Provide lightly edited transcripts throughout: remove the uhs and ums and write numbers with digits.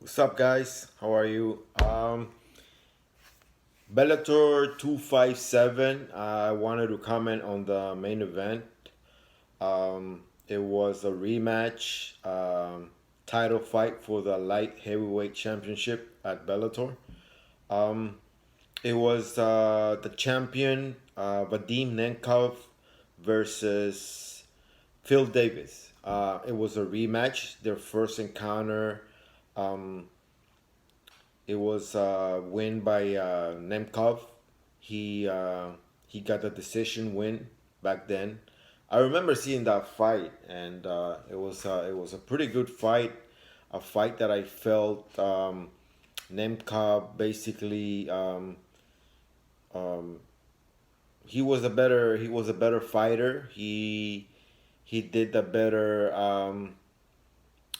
What's up, guys? How are you? Bellator 257. I wanted to comment on the main event. It was a rematch, title fight for the light heavyweight championship at Bellator. Um, it was the champion Vadim Nemkov versus Phil Davis. It was a rematch, their first encounter. Um, It was a win by Nemkov. He uh, he got the decision win back then. I remember seeing that fight, and it was a pretty good fight. A fight that I felt Nemkov basically um, he was a better fighter. He did the better.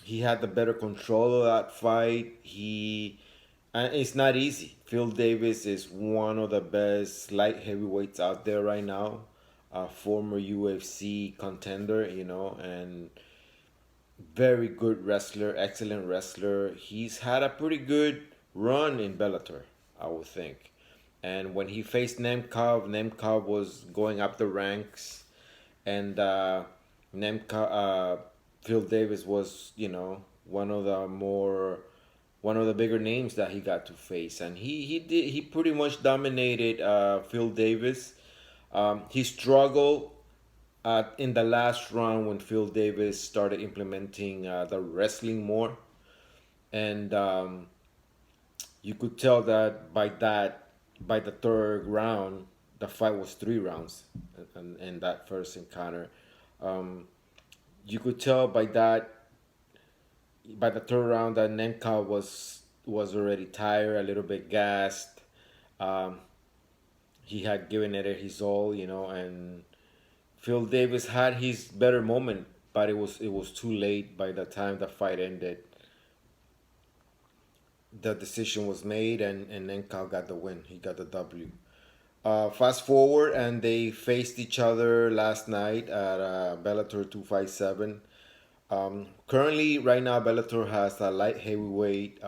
He had the better control of that fight. And it's not easy. Phil Davis is one of the best light heavyweights out there right now. A former UFC contender, and very good wrestler, excellent wrestler. He's had a pretty good run in Bellator, I would think. And when he faced Nemkov was going up the ranks, and Nemkov, Phil Davis was, one of the bigger names that he got to face, and he pretty much dominated Phil Davis. He struggled in the last round when Phil Davis started implementing the wrestling more, and you could tell that by the third round, the fight was 3 rounds, in that first encounter. Um, you could tell by the third round that Nemkov was already tired, a little bit gassed. Um, he had given it his all, and Phil Davis had his better moment, but it was too late by the time the fight ended. The decision was made, and Nemkov got the win. He got the W. Fast forward, and they faced each other last night at Bellator 257. Currently, right now, Bellator has a light heavyweight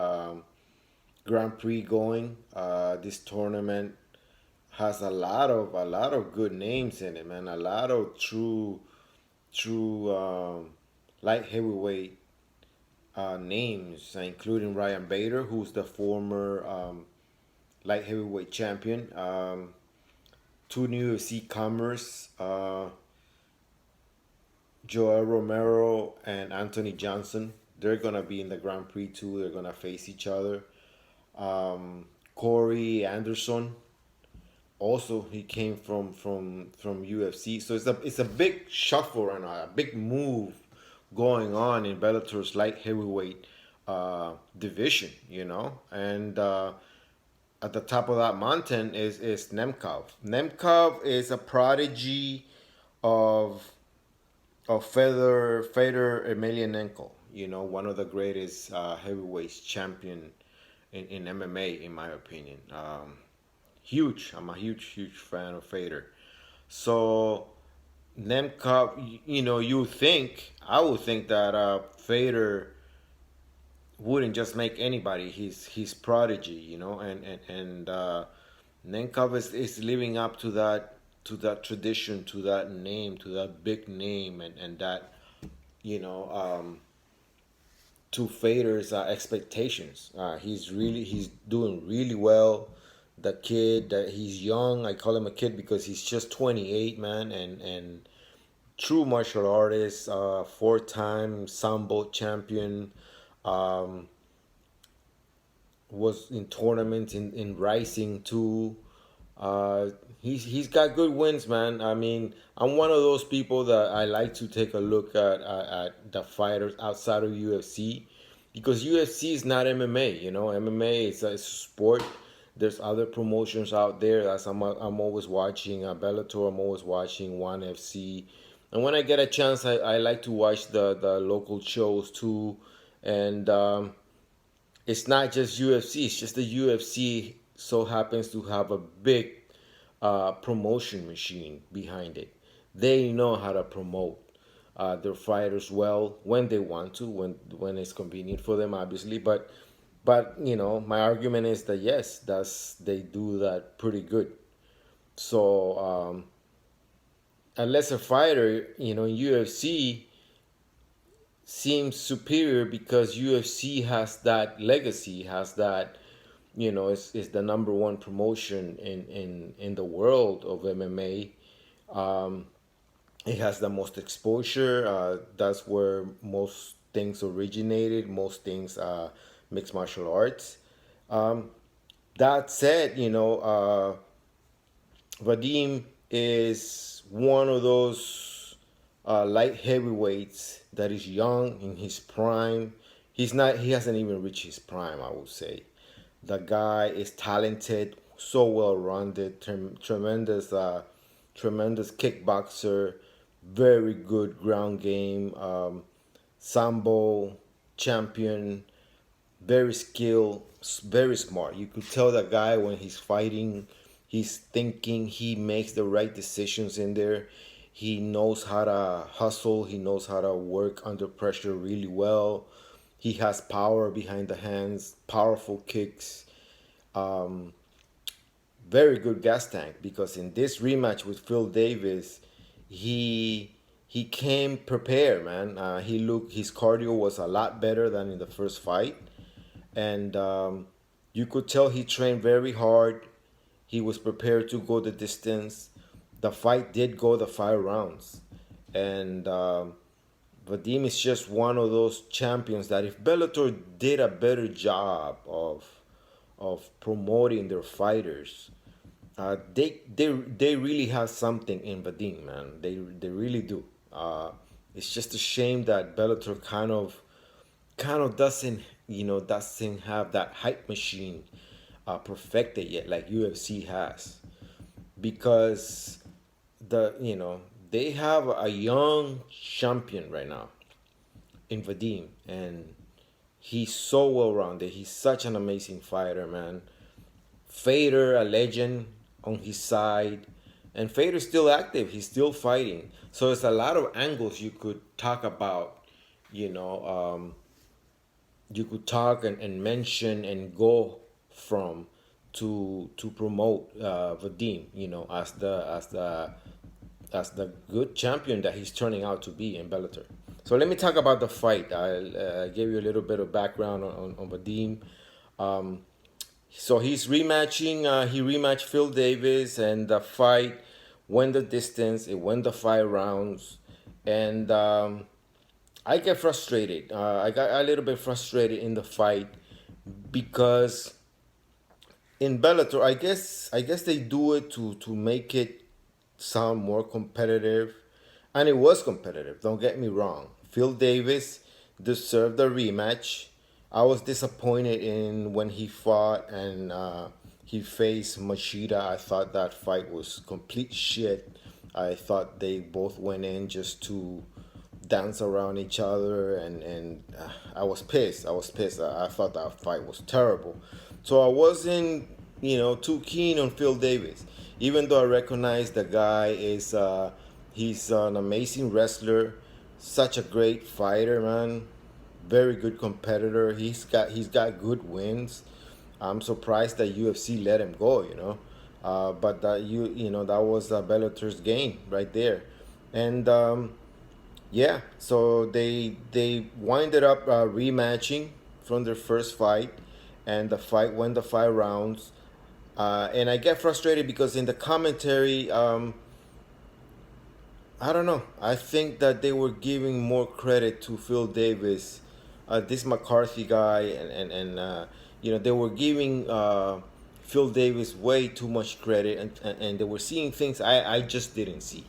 Grand Prix going. This tournament has a lot of good names in it, man. A lot of true light heavyweight names, including Ryan Bader, who's the former light heavyweight champion. Two new UFC comers, Joel Romero and Anthony Johnson. They're gonna be in the Grand Prix too. They're gonna face each other. Corey Anderson, also he came from UFC. So it's a big shuffle right now, a big move going on in Bellator's light heavyweight division. And at the top of that mountain is Nemkov. Nemkov is a prodigy of Fedor Emelianenko, one of the greatest heavyweights champion in MMA, in my opinion. Huge. I'm a huge fan of Fedor. So Nemkov, I would think that Fedor wouldn't just make anybody his prodigy, and Nemkov is living up to that tradition, to that name, to that big name, and that you know to Fedor's expectations. He's doing really well. The kid, that he's young. I call him a kid because he's just 28, man, and true martial artist, 4-time sambo champion. Um, was in tournaments in Rising too. He's got good wins, man. I mean, I'm one of those people that I like to take a look at the fighters outside of UFC, because UFC is not MMA. MMA is a sport. There's other promotions out there. I'm always watching Bellator. I'm always watching One FC, and when I get a chance, I like to watch the local shows too. And it's not just UFC. It's just the UFC so happens to have a big promotion machine behind it. They know how to promote their fighters well when they want to, when it's convenient for them, obviously. But But my argument is that yes, that's they do that pretty good. So a lesser fighter, in UFC seems superior because UFC has that legacy, has that, it's the number one promotion in the world of MMA. It has the most exposure. That's where most things originated. Most things, mixed martial arts. That said, Vadim is one of those light heavyweights that is young in his prime. He's not. He hasn't even reached his prime, I would say. The guy is talented, so well rounded, tremendous, tremendous kickboxer, very good ground game, sambo champion, very skilled, very smart. You could tell that guy when he's fighting, he's thinking, he makes the right decisions in there. He knows how to hustle, he knows how to work under pressure really well. He has power behind the hands, powerful kicks, very good gas tank because in this rematch with Phil Davis, he came prepared, man. His cardio was a lot better than in the first fight, and you could tell he trained very hard. He was prepared to go the distance. The fight did go the 5 rounds, and Vadim is just one of those champions that if Bellator did a better job of promoting their fighters, they really have something in Vadim, man. They really do. It's just a shame that Bellator kind of doesn't have that hype machine perfected yet like UFC has, because they have a young champion right now in Vadim, and he's so well rounded. He's such an amazing fighter, man. Fader, a legend on his side, and Fader's still active. He's still fighting. So there's a lot of angles you could talk about. You know, you could talk and mention and go from to promote Vadim. As the good champion that he's turning out to be in Bellator. So let me talk about the fight. I gave you a little bit of background on Vadim. So he's rematching. He rematched Phil Davis, and the fight went the distance. It went the 5 rounds, and I get frustrated. I got a little bit frustrated in the fight because in Bellator, I guess they do it to make it sound more competitive, and it was competitive. Don't get me wrong. Phil Davis deserved a rematch. I was disappointed in when he fought and he faced Machida. I thought that fight was complete shit. I thought they both went in just to dance around each other, and I was pissed. I thought that fight was terrible. So I wasn't, too keen on Phil Davis, even though I recognize the guy he's an amazing wrestler, such a great fighter, man. Very good competitor. He's got good wins. I'm surprised that UFC let him go. But that was Bellator's game right there, and yeah. So they winded up rematching from their first fight, and the fight went the 5 rounds. And I get frustrated because in the commentary, I don't know. I think that they were giving more credit to Phil Davis, this McCarthy guy, and they were giving Phil Davis way too much credit, and they were seeing things I just didn't see.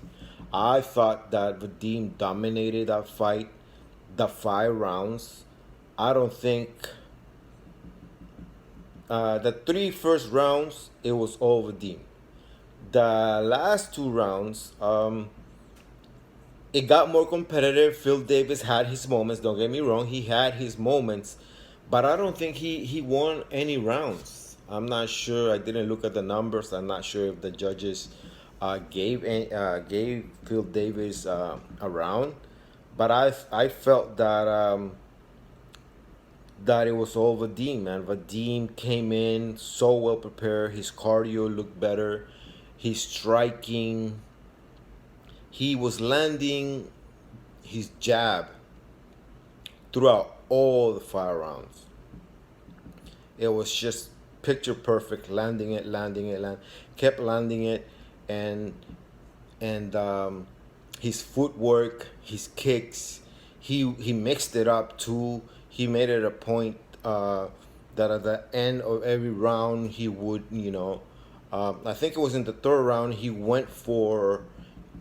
I thought that Vadim dominated that fight, the 5 rounds. I don't think the three first rounds it was all Vadim. The last 2 rounds, it got more competitive. Phil Davis had his moments. Don't get me wrong, he had his moments, but I don't think he won any rounds. I'm not sure. I didn't look at the numbers. I'm not sure if the judges gave Phil Davis a round, but I felt that that it was all Vadim, man. Vadim came in so well prepared. His cardio looked better. His striking. He was landing his jab throughout all the 5 rounds. It was just picture perfect, kept landing it, and his footwork, his kicks, he mixed it up too. He made it a point that at the end of every round he would, I think it was in the third round he went for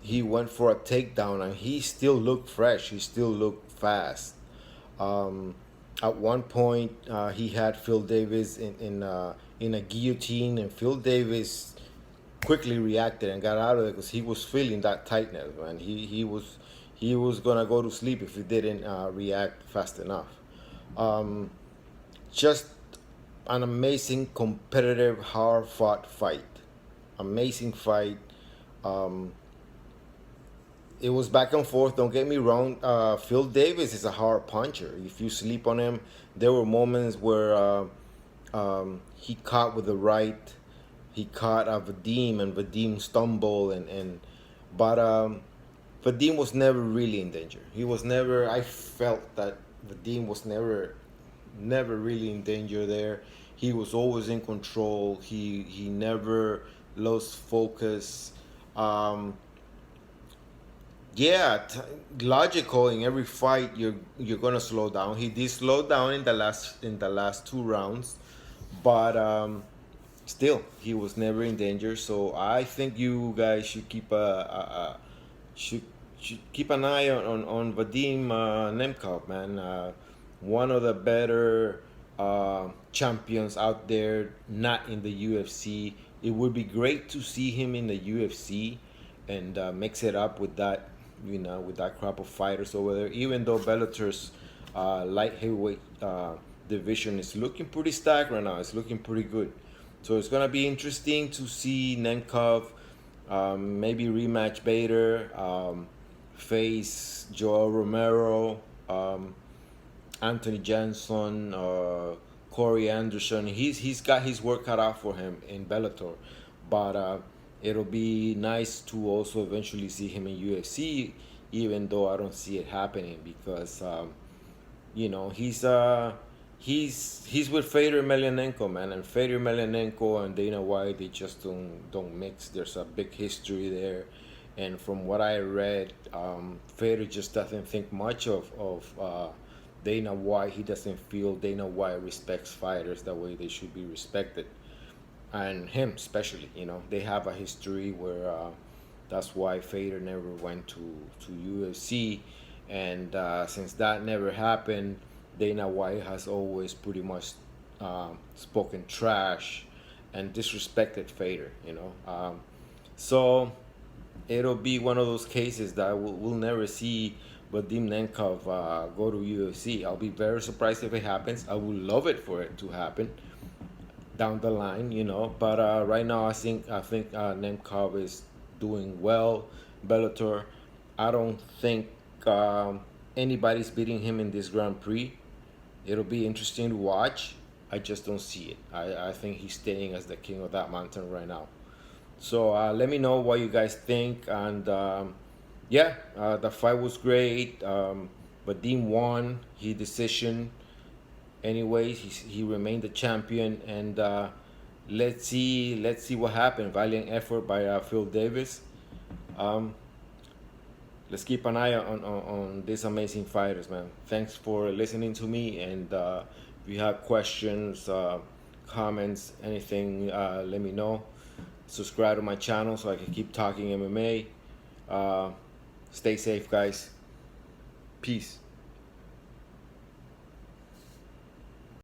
a takedown, and he still looked fresh. He still looked fast. Um, at one point, he had Phil Davis in a guillotine, and Phil Davis quickly reacted and got out of it because he was feeling that tightness, man. He was gonna go to sleep if he didn't react fast enough. Um, just an amazing, competitive, hard-fought fight. Amazing fight. Um, it was back and forth. Don't get me wrong. Phil Davis is a hard puncher. If you sleep on him, there were moments where he caught with the right. He caught Vadim, and Vadim stumbled, but Vadim was never really in danger. He was never. I felt that Vadim was never really in danger there. He was always in control. He never lost focus. Um, yeah, logical. In every fight, you're gonna slow down. He did slow down in the last 2 rounds, but still, he was never in danger. So I think you guys should should keep an eye on Vadim Nemkov, man. One of the better champions out there, not in the UFC. It would be great to see him in the UFC and mix it up with that, with that crop of fighters over there. Even though Bellator's light heavyweight division is looking pretty stacked right now, it's looking pretty good. So it's gonna be interesting to see Nemkov maybe rematch Bader, face Joel Romero, Anthony Johnson, Corey Anderson. He's got his work cut out for him in Bellator, but it'll be nice to also eventually see him in UFC. Even though I don't see it happening because he's with Fedor Emelianenko, man, and Fedor Emelianenko and Dana White, they just don't mix. There's a big history there, and from what I read, Fedor just doesn't think much of Dana White. He doesn't feel Dana White respects fighters the way they should be respected, and him especially. They have a history where that's why Fedor never went to UFC, and since that never happened, Dana White has always pretty much spoken trash and disrespected Fedor. So it'll be one of those cases that we'll never see Vadim Nemkov go to UFC. I'll be very surprised if it happens. I would love it for it to happen down the line, But right now, I think Nemkov is doing well. Bellator, I don't think anybody's beating him in this Grand Prix. It'll be interesting to watch. I just don't see it. I think he's staying as the king of that mountain right now. So let me know what you guys think. And the fight was great. Vadim won. He decision. Anyways, he remained the champion. And let's see what happened. Valiant effort by Phil Davis. Let's keep an eye on these amazing fighters, man. Thanks for listening to me. And if you have questions, comments, anything, let me know. Subscribe to my channel so I can keep talking MMA. Stay safe, guys. Peace.